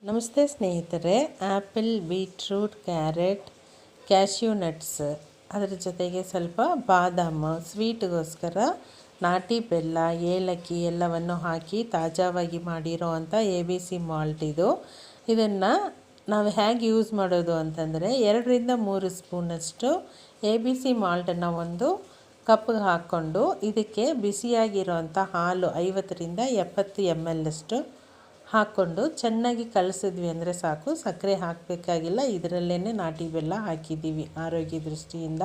ನಮಸ್ತೆ ಸ್ನೇಹಿತರೆ, apple, beetroot, carrot, cashew nuts, ಅದರ ಜೊತೆಗೆ ಸ್ವಲ್ಪ ಬಾದಾಮು, ಸ್ವೀಟ್ಗೋಸ್ಕರ ನಾಟಿ ಬೆಲ್ಲ, ಏಲಕ್ಕಿ ಎಲ್ಲವನ್ನು ಹಾಕಿ ತಾಜಾವಾಗಿ ಮಾಡಿರೋ ಅಂಥ ABC ಮಾಲ್ಟ್ ಇದು. ಇದನ್ನು ನಾವು ಹೇಗೆ ಯೂಸ್ ಮಾಡೋದು ಅಂತಂದರೆ 2-3 ಸ್ಪೂನಷ್ಟು ABC ಮಾಲ್ಟನ್ನು ಒಂದು ಕಪ್ಗೆ ಹಾಕ್ಕೊಂಡು ಇದಕ್ಕೆ ಬಿಸಿಯಾಗಿರೋಂಥ ಹಾಲು 50-70 ml ಅಷ್ಟು ಹಾಕ್ಕೊಂಡು ಚೆನ್ನಾಗಿ ಕಲಸಿದ್ವಿ ಅಂದರೆ ಸಾಕು. ಸಕ್ಕರೆ ಹಾಕಬೇಕಾಗಿಲ್ಲ, ಇದರಲ್ಲೇ ನಾಟಿ ಬೆಲ್ಲ ಹಾಕಿದ್ದೀವಿ ಆರೋಗ್ಯ ದೃಷ್ಟಿಯಿಂದ.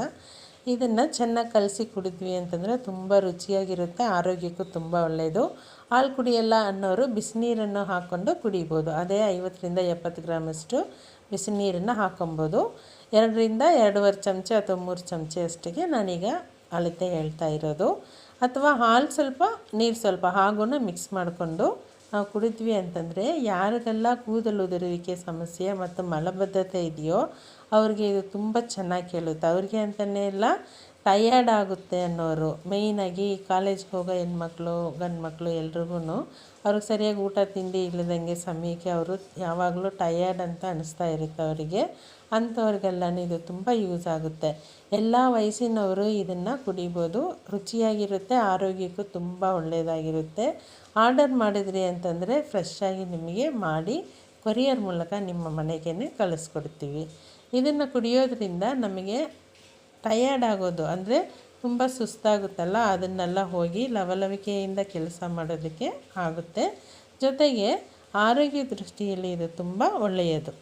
ಇದನ್ನು ಚೆನ್ನಾಗಿ ಕಲಸಿ ಕುಡಿದ್ವಿ ಅಂತಂದರೆ ತುಂಬ ರುಚಿಯಾಗಿರುತ್ತೆ, ಆರೋಗ್ಯಕ್ಕೂ ತುಂಬ ಒಳ್ಳೆಯದು. ಹಾಲು ಕುಡಿಯಲ್ಲ ಅನ್ನೋರು ಬಿಸಿನೀರನ್ನು ಹಾಕ್ಕೊಂಡು ಕುಡಿಬೋದು. ಅದೇ 50-70 ಗ್ರಾಮಷ್ಟು ಬಿಸಿನೀರನ್ನು ಹಾಕ್ಕೊಬೋದು. 2-2.5 ಚಮಚ ಅಥವಾ 3 ಚಮಚ ಅಷ್ಟಿಗೆ ನಾನೀಗ ಅಳತೆ ಹೇಳ್ತಾ ಇರೋದು. ಅಥವಾ ಹಾಲು ಸ್ವಲ್ಪ ನೀರು ಸ್ವಲ್ಪ ಹಾಗೂ ಮಿಕ್ಸ್ ಮಾಡಿಕೊಂಡು ನಾವು ಕುಡಿದ್ವಿ ಅಂತಂದರೆ ಯಾರಿಗೆಲ್ಲ ಕೂದಲು ಉದುರುವಿಕೆ ಸಮಸ್ಯೆ ಮತ್ತು ಮಲಬದ್ಧತೆ ಇದೆಯೋ ಅವ್ರಿಗೆ ಇದು ತುಂಬ ಚೆನ್ನಾಗಿ ಕೇಳುತ್ತೆ. ಅವ್ರಿಗೆ ಅಂತಲೇ ಎಲ್ಲ ಟಯರ್ಡ್ ಆಗುತ್ತೆ ಅನ್ನೋರು, ಮೇಯ್ನಾಗಿ ಕಾಲೇಜ್ಗೆ ಹೋಗೋ ಹೆಣ್ಮಕ್ಳು ಗಂಡು ಮಕ್ಕಳು ಎಲ್ರಿಗೂ ಅವ್ರಿಗೆ ಸರಿಯಾಗಿ ಊಟ ತಿಂಡಿ ಇಲ್ಲದಂಗೆ ಸಮಯಕ್ಕೆ ಅವರು ಯಾವಾಗಲೂ ಟಯರ್ಡ್ ಅಂತ ಅನಿಸ್ತಾ ಇರುತ್ತೆ ಅವರಿಗೆ. ಅಂಥವ್ರಿಗೆಲ್ಲನೂ ಇದು ತುಂಬ ಯೂಸ್ ಆಗುತ್ತೆ. ಎಲ್ಲ ವಯಸ್ಸಿನವರು ಇದನ್ನು ಕುಡಿಬೋದು, ರುಚಿಯಾಗಿರುತ್ತೆ, ಆರೋಗ್ಯಕ್ಕೂ ತುಂಬ ಒಳ್ಳೆಯದಾಗಿರುತ್ತೆ. ಆರ್ಡರ್ ಮಾಡಿದ್ರಿ ಅಂತಂದರೆ ಫ್ರೆಶ್ಶಾಗಿ ನಿಮಗೆ ಮಾಡಿ ಕೊರಿಯರ್ ಮೂಲಕ ನಿಮ್ಮ ಮನೆಗೇ ಕಳಿಸ್ಕೊಡ್ತೀವಿ. ಇದನ್ನು ಕುಡಿಯೋದ್ರಿಂದ ನಮಗೆ ಟಯರ್ಡ್ ಆಗೋದು ಅಂದರೆ ತುಂಬ ಸುಸ್ತಾಗುತ್ತಲ್ಲ, ಅದನ್ನೆಲ್ಲ ಹೋಗಿ ಲವಲವಿಕೆಯಿಂದ ಕೆಲಸ ಮಾಡೋದಕ್ಕೆ ಆಗುತ್ತೆ. ಜೊತೆಗೆ ಆರೋಗ್ಯ ದೃಷ್ಟಿಯಲ್ಲಿ ಇದು ತುಂಬ ಒಳ್ಳೆಯದು.